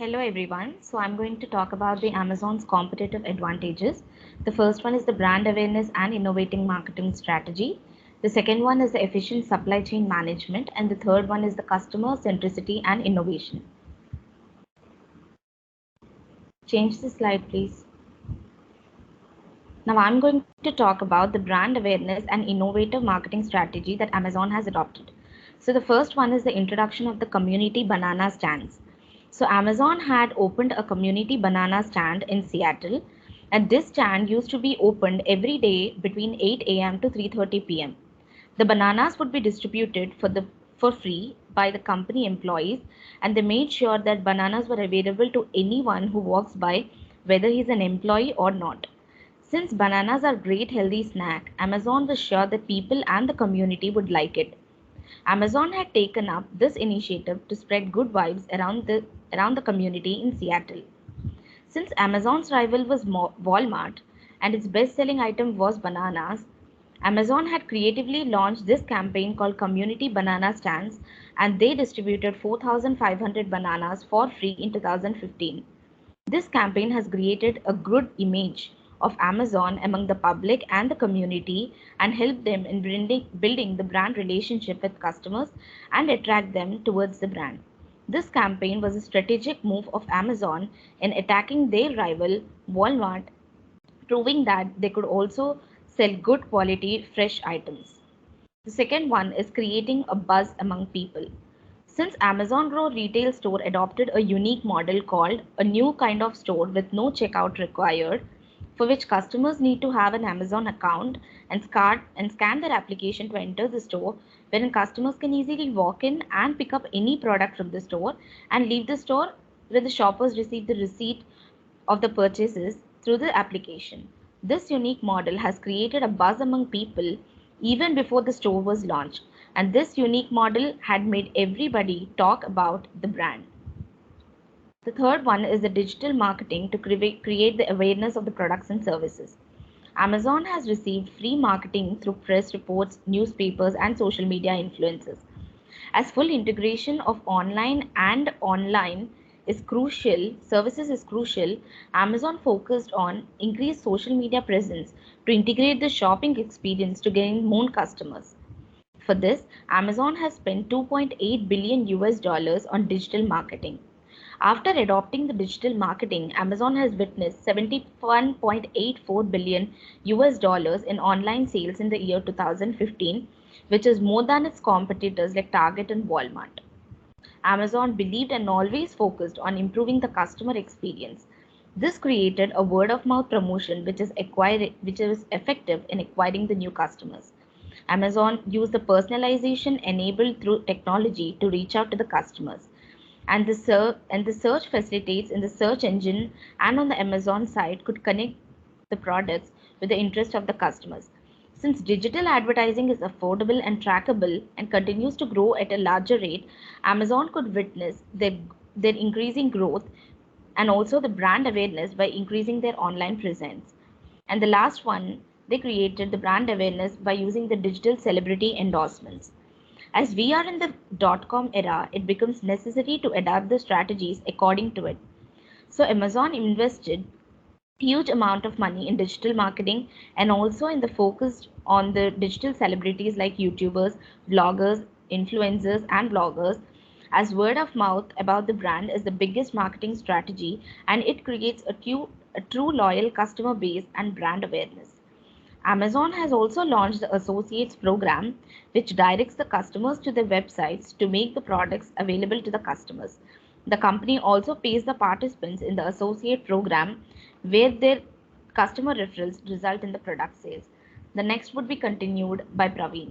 Hello everyone. So I'm going to talk about the Amazon's competitive advantages. The first one is the brand awareness and innovating marketing strategy. The second one is the efficient supply chain management, and the third one is the customer centricity and innovation. Change the slide, please. Now I'm going to talk about the brand awareness and innovative marketing strategy that Amazon has adopted. So the first one is the introduction of the community banana stands. So Amazon had opened a community banana stand in Seattle, and this stand used to be opened every day between 8 a.m. to 3:30 p.m. The bananas would be distributed for free by the company employees, and they made sure that bananas were available to anyone who walks by, whether he's an employee or not. Since bananas are great healthy snack, Amazon was sure that people and the community would like it. Amazon had taken up this initiative to spread good vibes around the community in Seattle. Since Amazon's rival was Walmart and its best-selling item was bananas, Amazon had creatively launched this campaign called Community Banana Stands, and they distributed 4,500 bananas for free in 2015. This campaign has created a good image of Amazon among the public and the community and helped them in building the brand relationship with customers and attract them towards the brand. This campaign was a strategic move of Amazon in attacking their rival Walmart, proving that they could also sell good quality fresh items. The second one is creating a buzz among people. Since Amazon Go retail store adopted a unique model called a new kind of store with no checkout required, for which customers need to have an Amazon account and scan their application to enter the store, wherein customers can easily walk in and pick up any product from the store and leave the store where the shoppers receive the receipt of the purchases through the application. This unique model has created a buzz among people even before the store was launched, and this unique model had made everybody talk about the brand. The third one is the digital marketing to create the awareness of the products and services. Amazon has received free marketing through press reports, newspapers, and social media influencers. As full integration of online services is crucial, Amazon focused on increased social media presence to integrate the shopping experience to gain more customers. For this, Amazon has spent 2.8 billion US dollars on digital marketing. After adopting the digital marketing, Amazon has witnessed 71.84 billion US dollars in online sales in the year 2015, which is more than its competitors like Target and Walmart. Amazon believed and always focused on improving the customer experience. This created a word of mouth promotion which is effective in acquiring the new customers. Amazon used the personalization enabled through technology to reach out to the customers. And the search facilitates in the search engine and on the Amazon site could connect the products with the interest of the customers. Since digital advertising is affordable and trackable and continues to grow at a larger rate, Amazon could witness their increasing growth and also the brand awareness by increasing their online presence. And the last one, they created the brand awareness by using the digital celebrity endorsements. As we are in the .com era, it becomes necessary to adapt the strategies according to it. So Amazon invested huge amount of money in digital marketing and also in the focus on the digital celebrities like YouTubers, bloggers, influencers, and bloggers, as word of mouth about the brand is the biggest marketing strategy, and it creates a true loyal customer base and brand awareness. Amazon has also launched the Associates program, which directs the customers to their websites to make the products available to the customers. The company also pays the participants in the Associate program, where their customer referrals result in the product sales. The next would be continued by Praveen.